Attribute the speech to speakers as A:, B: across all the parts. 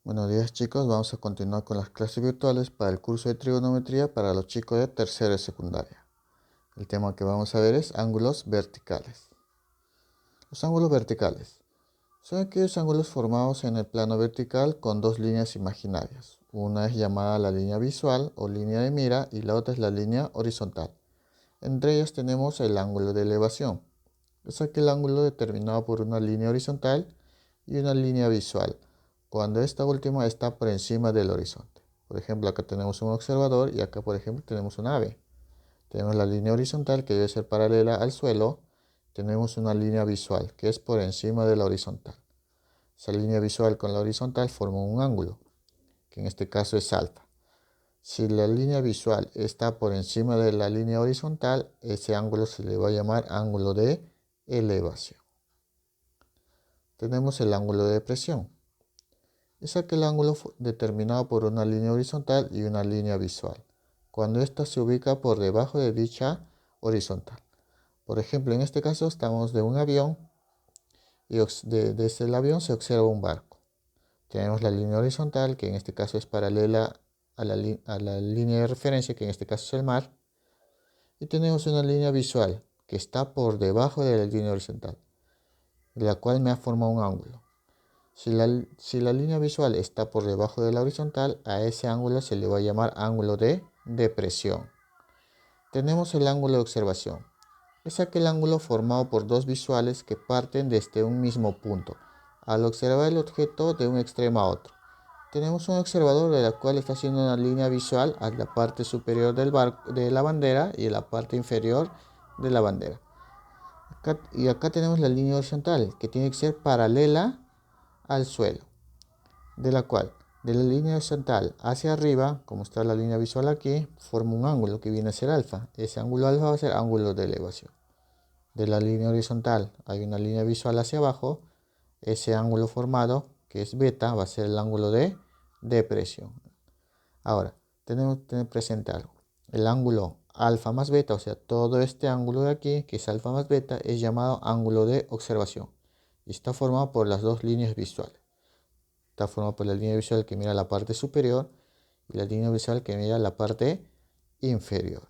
A: Buenos días chicos, vamos a continuar con las clases virtuales para el curso de trigonometría para los chicos de tercero de secundaria. El tema que vamos a ver es ángulos verticales. Los ángulos verticales son aquellos ángulos formados en el plano vertical con dos líneas imaginarias. Una es llamada la línea visual o línea de mira y la otra es la línea horizontal. Entre ellas tenemos el ángulo de elevación. Es aquel ángulo determinado por una línea horizontal y una línea visual, cuando esta última está por encima del horizonte. Por ejemplo, acá tenemos un observador y acá, por ejemplo, tenemos un ave. Tenemos la línea horizontal que debe ser paralela al suelo. Tenemos una línea visual que es por encima de la horizontal. Esa línea visual con la horizontal forman un ángulo, que en este caso es alfa. Si la línea visual está por encima de la línea horizontal, ese ángulo se le va a llamar ángulo de elevación. Tenemos el ángulo de depresión. Es aquel ángulo determinado por una línea horizontal y una línea visual, cuando ésta se ubica por debajo de dicha horizontal. Por ejemplo, en este caso estamos de un avión y desde el avión se observa un barco. Tenemos la línea horizontal, que en este caso es paralela a la línea de referencia, que en este caso es el mar. Y tenemos una línea visual, que está por debajo de la línea horizontal, la cual me ha formado un ángulo. Si la línea visual está por debajo de la horizontal, a ese ángulo se le va a llamar ángulo de depresión. Tenemos el ángulo de observación. Es aquel ángulo formado por dos visuales que parten desde un mismo punto, al observar el objeto de un extremo a otro. Tenemos un observador de la cual está haciendo una línea visual a la parte superior de la bandera y a la parte inferior de la bandera. Acá tenemos la línea horizontal, que tiene que ser paralela al suelo, de la cual de la línea horizontal hacia arriba, como está la línea visual aquí, forma un ángulo que viene a ser alfa. Ese ángulo alfa va a ser ángulo de elevación. De la línea horizontal hay una línea visual hacia abajo, ese ángulo formado, que es beta, va a ser el ángulo de depresión. Ahora, tenemos que tener presente algo. El ángulo alfa más beta, o sea, todo este ángulo de aquí, que es alfa más beta, es llamado ángulo de observación. Y está formado por las dos líneas visuales. Está formado por la línea visual que mira la parte superior y la línea visual que mira la parte inferior.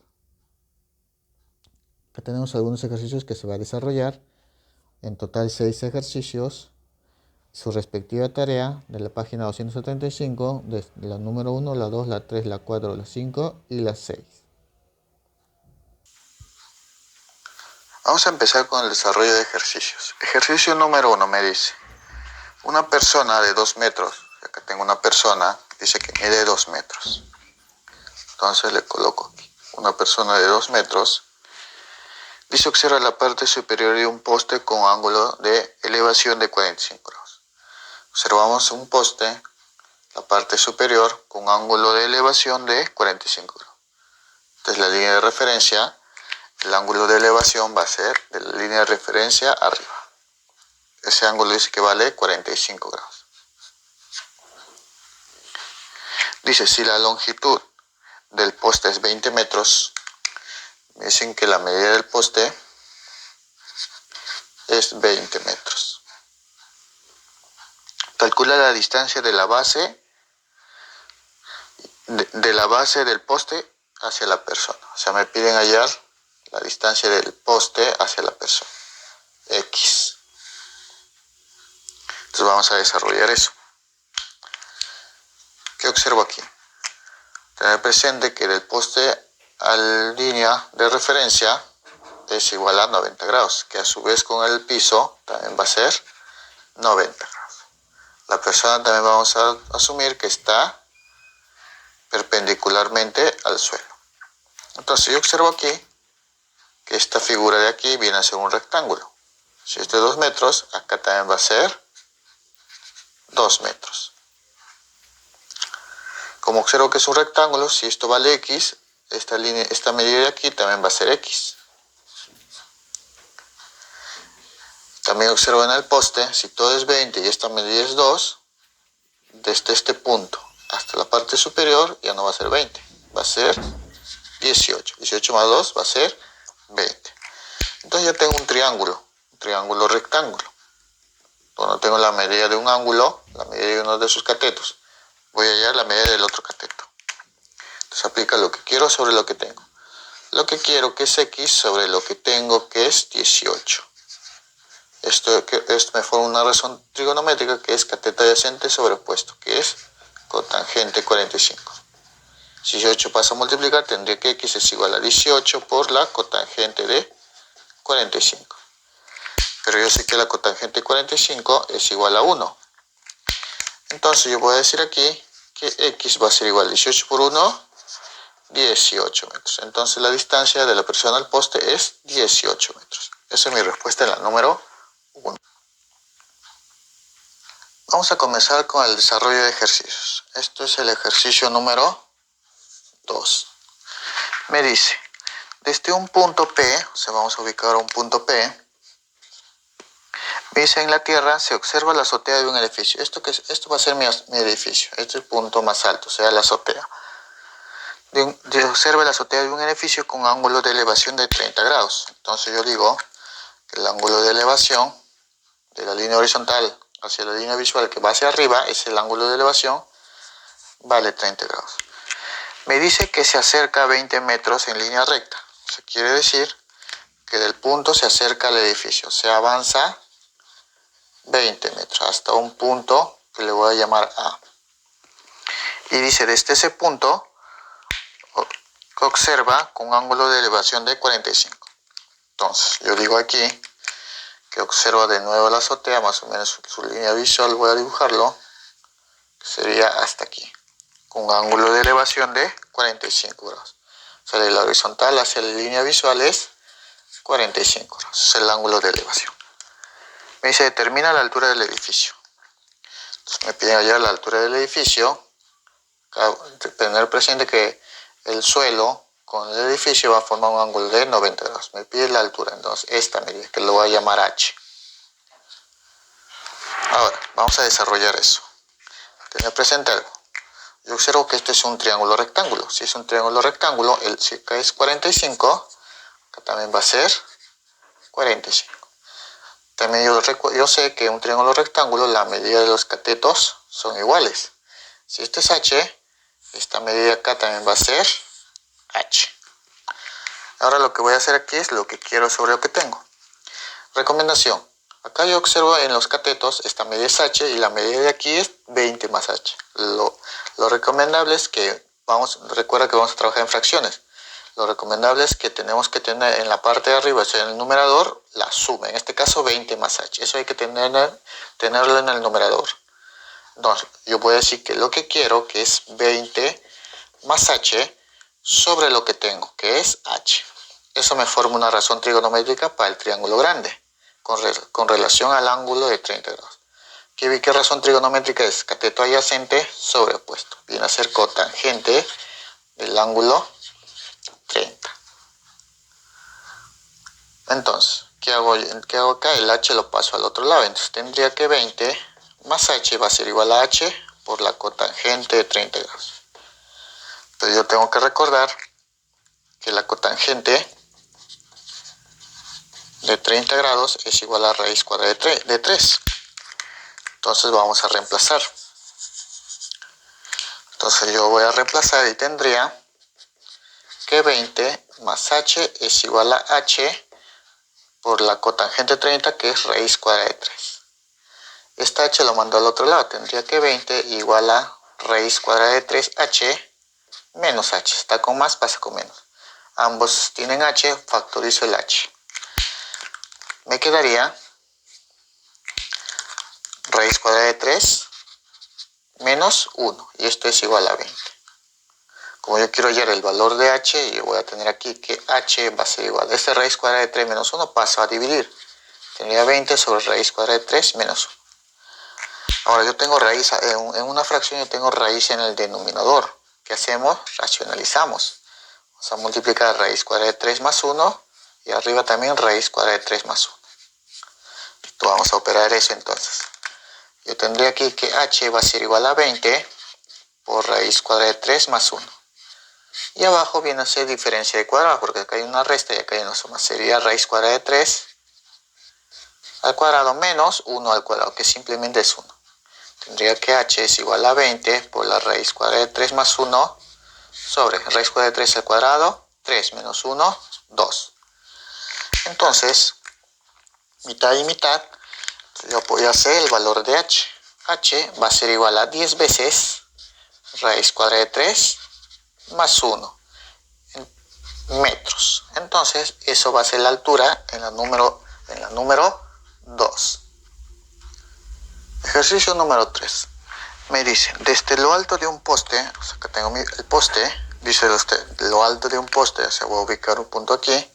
A: Acá tenemos algunos ejercicios que se va a desarrollar. En total 6 ejercicios. Su respectiva tarea de la página 275, de la número 1, la 2, la 3, la 4, la 5 y la 6. Vamos a empezar con el desarrollo de ejercicios. Ejercicio número 1 me dice: una persona de 2 metros, acá tengo una persona que dice que mide 2 metros. Entonces le coloco aquí, una persona de 2 metros, dice observa la parte superior de un poste con ángulo de elevación de 45 grados. Observamos un poste, la parte superior, con ángulo de elevación de 45 grados. Entonces la línea de referencia, el ángulo de elevación va a ser de la línea de referencia arriba. Ese ángulo dice que vale 45 grados. Dice, si la longitud del poste es 20 metros, me dicen que la medida del poste es 20 metros. Calcula la distancia de la base del poste hacia la persona. O sea, me piden hallar la distancia del poste hacia la persona, X. Entonces vamos a desarrollar eso. ¿Qué observo aquí? Tener presente que del poste a la línea de referencia es igual a 90 grados, que a su vez con el piso también va a ser 90 grados. La persona también vamos a asumir que está perpendicularmente al suelo. Entonces yo observo aquí que esta figura de aquí viene a ser un rectángulo. Si es de 2 metros, acá también va a ser 2 metros. Como observo que es un rectángulo, si esto vale X, esta medida de aquí también va a ser X. También observo en el poste, si todo es 20 y esta medida es 2, desde este punto hasta la parte superior ya no va a ser 20, va a ser 18. 18 más 2 va a ser 20. Entonces ya tengo un triángulo rectángulo. Cuando tengo la medida de un ángulo, la medida de uno de sus catetos, voy a hallar la medida del otro cateto. Entonces aplica lo que quiero sobre lo que tengo. Lo que quiero que es x sobre lo que tengo que es 18. Esto me forma una razón trigonométrica que es cateto adyacente sobre opuesto, que es cotangente 45. Si 18 pasa a multiplicar, tendría que x es igual a 18 por la cotangente de 45. Pero yo sé que la cotangente 45 es igual a 1. Entonces yo voy a decir aquí que x va a ser igual a 18 por 1, 18 metros. Entonces la distancia de la persona al poste es 18 metros. Esa es mi respuesta en la número 1. Vamos a comenzar con el desarrollo de ejercicios. Esto es el ejercicio número 2. Me dice, desde un punto P, o sea, vamos a ubicar un punto P, me dice en la Tierra se observa la azotea de un edificio. Esto va a ser mi edificio. Este es el punto más alto, o sea, la azotea. Se observa la azotea de un edificio con un ángulo de elevación de 30 grados. Entonces yo digo que el ángulo de elevación de la línea horizontal hacia la línea visual que va hacia arriba, es el ángulo de elevación, vale 30 grados. Me dice que se acerca a 20 metros en línea recta. O sea, quiere decir que del punto se acerca al edificio. Se avanza 20 metros hasta un punto que le voy a llamar A. Y dice, desde ese punto observa con un ángulo de elevación de 45. Entonces, yo digo aquí que observa de nuevo la azotea, más o menos su línea visual, voy a dibujarlo, que sería hasta aquí, con un ángulo de elevación de 45 grados. O sea, de la horizontal hacia la línea visual es 45 grados, es el ángulo de elevación. Me dice, determina la altura del edificio. Entonces me piden hallar la altura del edificio, tener presente que el suelo con el edificio va a formar un ángulo de 90 grados. Me pide la altura, entonces esta medida, que lo voy a llamar H. Ahora, vamos a desarrollar eso. Tener presente algo. Yo observo que este es un triángulo rectángulo. Si es un triángulo rectángulo, si acá es 45, acá también va a ser 45. También yo sé que un triángulo rectángulo, la medida de los catetos son iguales. Si este es H, esta medida acá también va a ser H. Ahora lo que voy a hacer aquí es lo que quiero sobre lo que tengo. Recomendación. Acá yo observo en los catetos, esta medida es H y la medida de aquí es 20 más H. Lo recomendable es que recuerda que vamos a trabajar en fracciones. Lo recomendable es que tenemos que tener en la parte de arriba, o sea, en el numerador, la suma. En este caso 20 más H. Eso hay que tenerlo en el numerador. Entonces, yo voy a decir que lo que quiero, que es 20 más H, sobre lo que tengo, que es H. Eso me forma una razón trigonométrica para el triángulo grande, con relación al ángulo de 30 grados. ¿Qué razón trigonométrica es? Cateto adyacente sobre opuesto. Viene a ser cotangente del ángulo 30. Entonces, ¿qué hago acá? El H lo paso al otro lado. Entonces tendría que 20 más H va a ser igual a H por la cotangente de 30 grados. Entonces yo tengo que recordar que la cotangente de 30 grados es igual a raíz cuadrada de 3. Entonces vamos a reemplazar. Entonces yo voy a reemplazar y tendría que 20 más H es igual a H por la cotangente 30, que es raíz cuadrada de 3. Esta H lo mando al otro lado. Tendría que 20 igual a raíz cuadrada de 3H menos H. Está con más, pasa con menos. Ambos tienen H, factorizo el H. Me quedaría raíz cuadrada de 3 menos 1. Y esto es igual a 20. Como yo quiero hallar el valor de H, yo voy a tener aquí que H va a ser igual a esta raíz cuadrada de 3 menos 1, paso a dividir. Tendría 20 sobre raíz cuadrada de 3 menos 1. Ahora yo tengo raíz, en una fracción yo tengo raíz en el denominador. ¿Qué hacemos? Racionalizamos. Vamos a multiplicar raíz cuadrada de 3 más 1 y arriba también raíz cuadrada de 3 más 1. Entonces vamos a operar eso entonces. Yo tendría aquí que H va a ser igual a 20 por raíz cuadrada de 3 más 1. Y abajo viene a ser diferencia de cuadrado, porque acá hay una resta y acá hay una suma. Sería raíz cuadrada de 3 al cuadrado menos 1 al cuadrado, que simplemente es 1. tendría que h es igual a 20 por la raíz cuadrada de 3 más 1 sobre raíz cuadrada de 3 al cuadrado, 3 menos 1, 2. Entonces, mitad y mitad, yo voy a hacer el valor de h. h va a ser igual a 10 veces raíz cuadrada de 3 más 1 en metros. Entonces, eso va a ser la altura en la número 2. Ejercicio número 3. Me dice, desde lo alto de un poste, o sea, que tengo el poste, dice usted, lo alto de un poste, o sea, voy a ubicar un punto aquí,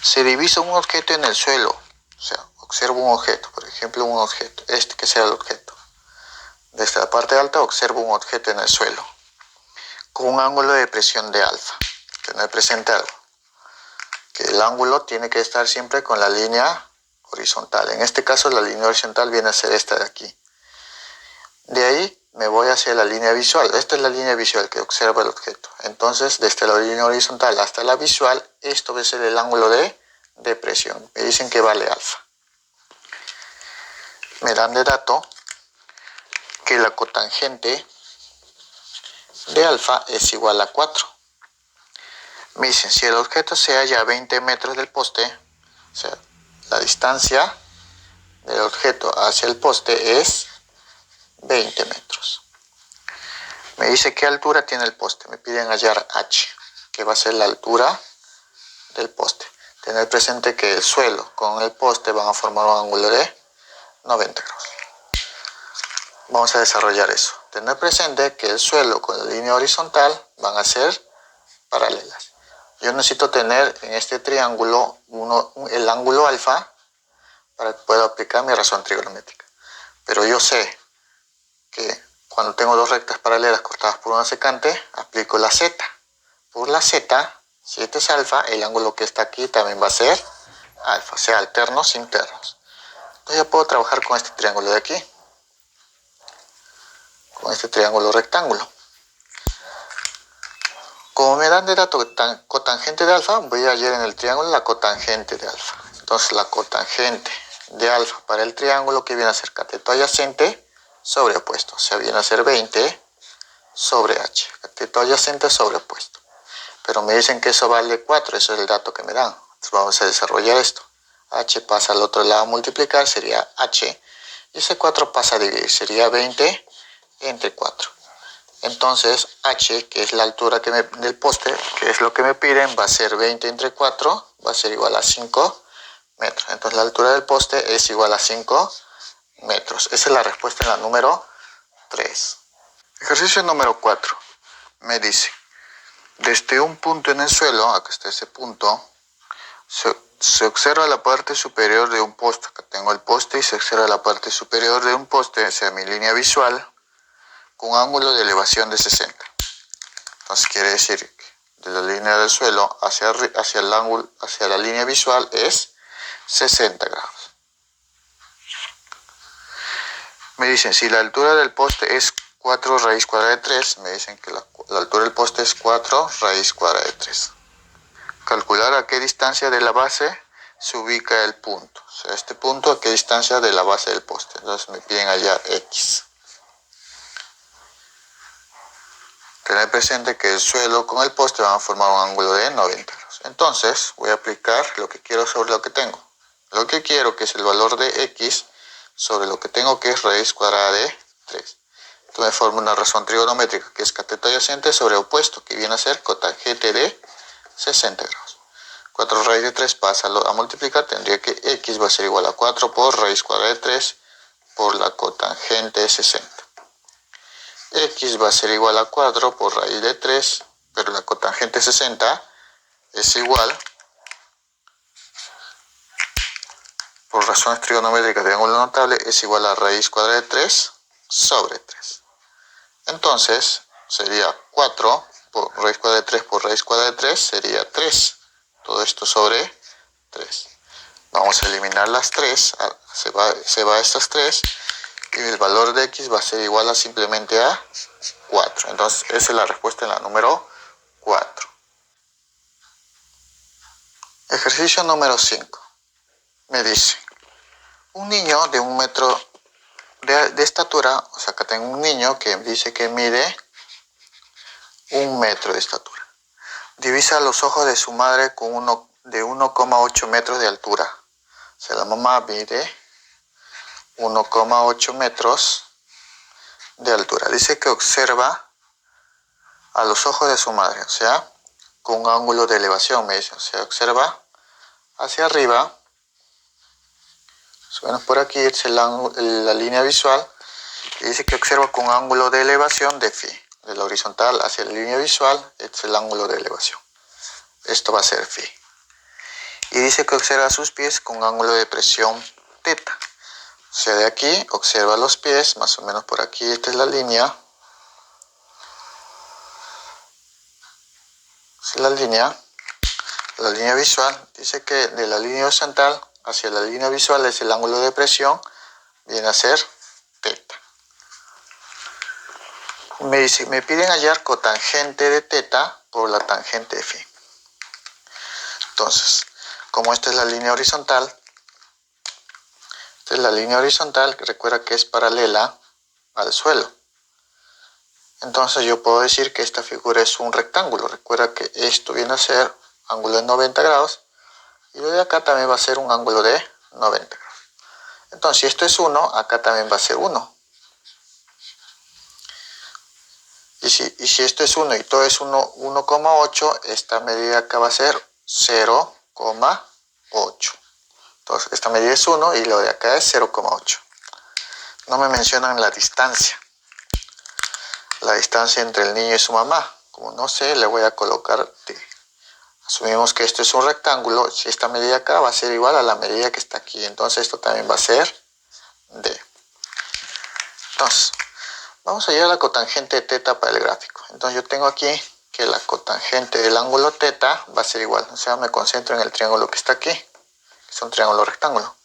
A: se divisa un objeto en el suelo, o sea, observo un objeto, por ejemplo, un objeto, este que sea el objeto. Desde la parte alta observo un objeto en el suelo, con un ángulo de presión de alfa. Tener presente algo, que el ángulo tiene que estar siempre con la línea horizontal. En este caso, la línea horizontal viene a ser esta de aquí. De ahí me voy hacia la línea visual. Esta es la línea visual que observa el objeto. Entonces, desde la línea horizontal hasta la visual, esto va a ser el ángulo de presión. Me dicen que vale alfa. Me dan de dato que la cotangente de alfa es igual a 4. Me dicen, si el objeto se halla a 20 metros del poste, o sea, la distancia del objeto hacia el poste es 20 metros. Me dice qué altura tiene el poste. Me piden hallar h, que va a ser la altura del poste. Tener presente que el suelo con el poste van a formar un ángulo de 90 grados. Vamos a desarrollar eso. Tener presente que el suelo con la línea horizontal van a ser paralelas. Yo necesito tener en este triángulo el ángulo alfa para que pueda aplicar mi razón trigonométrica. Pero yo sé que cuando tengo dos rectas paralelas cortadas por una secante, aplico la z. Por la z, si este es alfa, el ángulo que está aquí también va a ser alfa, o sea, alternos internos. Entonces ya puedo trabajar con este triángulo de aquí, con este triángulo rectángulo. Como me dan de dato cotangente de alfa, voy a hallar en el triángulo la cotangente de alfa. Entonces la cotangente de alfa para el triángulo, que viene a ser cateto adyacente sobre opuesto, o sea, viene a ser 20 sobre h, cateto adyacente sobre opuesto. Pero me dicen que eso vale 4, eso es el dato que me dan. Entonces vamos a desarrollar esto. H pasa al otro lado a multiplicar, sería h, y ese 4 pasa a dividir, sería 20 entre 4. Entonces h, que es la altura del poste, que es lo que me piden, va a ser 20 entre 4, va a ser igual a 5 metros. Entonces la altura del poste es igual a 5 metros. Esa es la respuesta en la número 3. Ejercicio número 4. Me dice, desde un punto en el suelo, acá está ese punto, se observa la parte superior de un poste. Acá tengo el poste y se observa la parte superior de un poste, o sea, mi línea visual, con un ángulo de elevación de 60. Entonces quiere decir que de la línea del suelo hacia el ángulo, hacia la línea visual es 60 grados. Me dicen, si la altura del poste es 4 raíz cuadrada de 3, me dicen que la altura del poste es 4 raíz cuadrada de 3. Calcular a qué distancia de la base se ubica el punto. O sea, este punto a qué distancia de la base del poste. Entonces me piden hallar x. Tener presente que el suelo con el poste van a formar un ángulo de 90 grados. Entonces voy a aplicar lo que quiero sobre lo que tengo. Lo que quiero, que es el valor de x, sobre lo que tengo, que es raíz cuadrada de 3. Entonces me forma una razón trigonométrica, que es cateto adyacente sobre opuesto, que viene a ser cotangente de 60 grados. 4 raíz de 3 pasa a multiplicar, tendría que x va a ser igual a 4 por raíz cuadrada de 3 por la cotangente de 60. X va a ser igual a 4 por raíz de 3, pero la cotangente 60 es igual, por razones trigonométricas de ángulo notable, es igual a raíz cuadrada de 3 sobre 3. Entonces sería 4 por raíz cuadrada de 3 por raíz cuadrada de 3 sería 3. Todo esto sobre 3. Vamos a eliminar las 3, se va estas 3, y el valor de x va a ser igual a simplemente a 4. Entonces esa es la respuesta en la número 4. Ejercicio número 5. Me dice, un niño de 1 metro de estatura, o sea, acá tengo un niño que dice que mide 1 metro de estatura. Divisa los ojos de su madre con de 1,8 metros de altura. O sea, la mamá mide 1,8 metros de altura. Dice que observa a los ojos de su madre, o sea, con un ángulo de elevación, me dice. O sea, observa hacia arriba, más o menos por aquí es la línea visual, y dice que observa con un ángulo de elevación de phi. De la horizontal hacia la línea visual, este es el ángulo de elevación. Esto va a ser phi. Y dice que observa sus pies con un ángulo de presión teta. O sea, de aquí observa los pies, más o menos por aquí, esta es la línea. Es la línea visual. Dice que de la línea horizontal hacia la línea visual es el ángulo de presión, viene a ser teta. Me dice, me piden hallar cotangente de teta por la tangente de phi. Entonces, como esta es la línea horizontal, recuerda que es paralela al suelo. Entonces yo puedo decir que esta figura es un rectángulo. Recuerda que esto viene a ser ángulo de 90 grados y lo de acá también va a ser un ángulo de 90 grados. Entonces, si esto es 1, acá también va a ser 1. Y si esto es 1 y todo es 1,8, esta medida acá va a ser 0,8. Entonces, esta medida es 1 y lo de acá es 0,8. No me mencionan la distancia. La distancia entre el niño y su mamá. Como no sé, le voy a colocar D. Asumimos que esto es un rectángulo. Si esta medida acá va a ser igual a la medida que está aquí. Entonces, esto también va a ser D. Entonces, vamos a hallar la cotangente de teta para el gráfico. Entonces yo tengo aquí que la cotangente del ángulo teta va a ser igual. O sea, me concentro en el triángulo que está aquí, que es un triángulo rectángulo.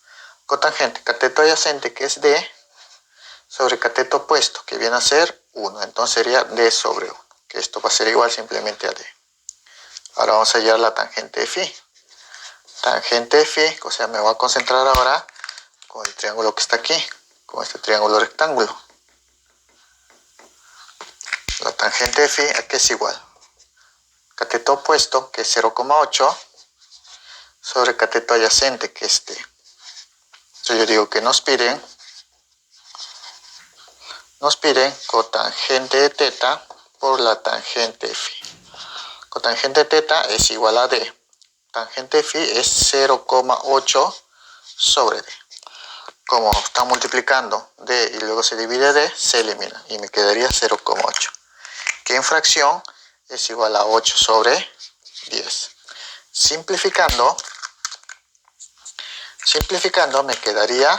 A: Cotangente, cateto adyacente, que es D, sobre cateto opuesto, que viene a ser 1. Entonces sería D sobre 1, que esto va a ser igual simplemente a D. Ahora vamos a hallar la tangente de phi. Tangente de phi, o sea, me voy a concentrar ahora con el triángulo que está aquí, con este triángulo rectángulo. La tangente de phi aquí es igual. Cateto opuesto, que es 0,8, sobre cateto adyacente, que es D. Entonces yo digo que nos piden cotangente de teta por la tangente de phi. Cotangente de teta es igual a D. Tangente de phi es 0,8 sobre D. Como están multiplicando D y luego se divide D, se elimina y me quedaría 0,8. Que en fracción es igual a 8 sobre 10. Simplificando me quedaría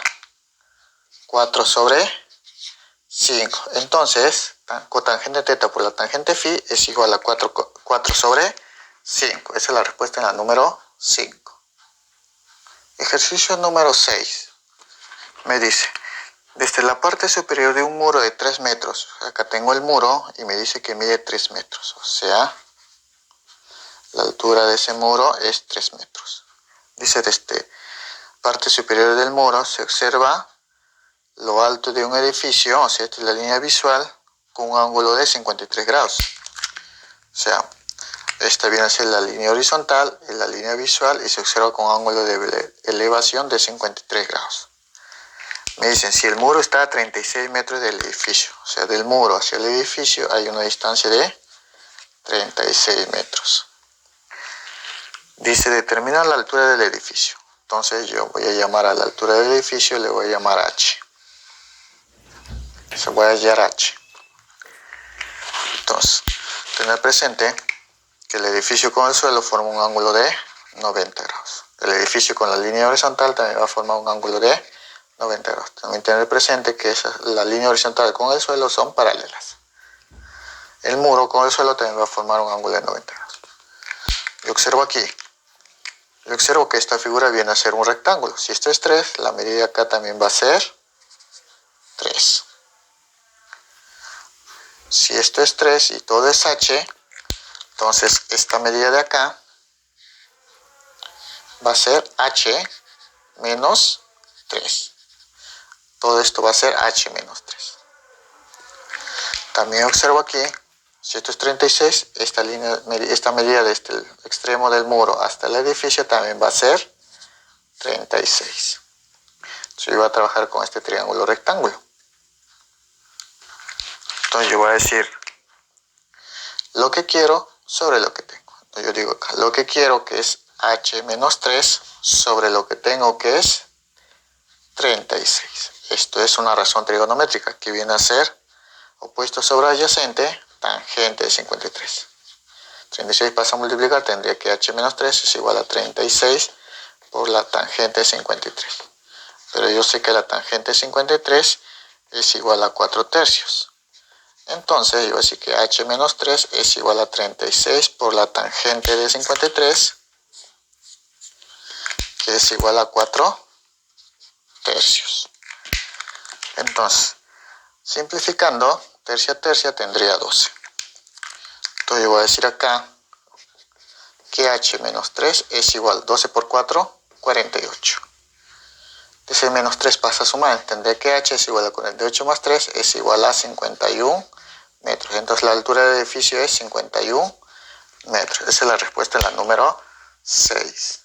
A: 4 sobre 5. Entonces, cotangente teta por la tangente phi es igual a 4 sobre 5. Esa es la respuesta en la número 5. Ejercicio número 6. Me dice, desde la parte superior de un muro de 3 metros, acá tengo el muro y me dice que mide 3 metros. O sea, la altura de ese muro es 3 metros. Dice, desde parte superior del muro se observa lo alto de un edificio, o sea, esta es la línea visual, con un ángulo de 53 grados. O sea, esta viene a ser la línea horizontal, es la línea visual y se observa con un ángulo de elevación de 53 grados. Me dicen, si el muro está a 36 metros del edificio, o sea, del muro hacia el edificio hay una distancia de 36 metros. Dice, determina la altura del edificio. Entonces yo voy a llamar a la altura del edificio, le voy a llamar H. Se voy a hallar H. Entonces, tener presente que el edificio con el suelo forma un ángulo de 90 grados. El edificio con la línea horizontal también va a formar un ángulo de 90 grados. También tener presente que la línea horizontal con el suelo son paralelas. El muro con el suelo también va a formar un ángulo de 90 grados. Yo observo aquí. Yo observo que esta figura viene a ser un rectángulo. Si esto es 3, la medida acá también va a ser 3. Si esto es 3 y todo es H, entonces esta medida de acá va a ser H menos 3. todo esto va a ser h menos 3. También observo aquí, si esto es 36, esta medida desde el extremo del muro hasta el edificio también va a ser 36. Entonces yo voy a trabajar con este triángulo rectángulo. Entonces yo voy a decir lo que quiero sobre lo que tengo. Entonces yo digo acá, lo que quiero que es h menos 3 sobre lo que tengo que es 36. Esto es una razón trigonométrica que viene a ser opuesto sobre adyacente, tangente de 53. 36 pasa a multiplicar, tendría que h menos 3 es igual a 36 por la tangente de 53. Pero yo sé que la tangente de 53 es igual a 4 tercios. Entonces yo voy a decir que h menos 3 es igual a 36 por la tangente de 53, que es igual a 4 tercios. Entonces, simplificando, tercia a tercia tendría 12. Entonces yo voy a decir acá que h menos 3 es igual a 12 por 4, 48. Ese menos 3 pasa a sumar, tendría que h es igual a 48 más 3 es igual a 51 metros. Entonces la altura del edificio es 51 metros. Esa es la respuesta en la número 6.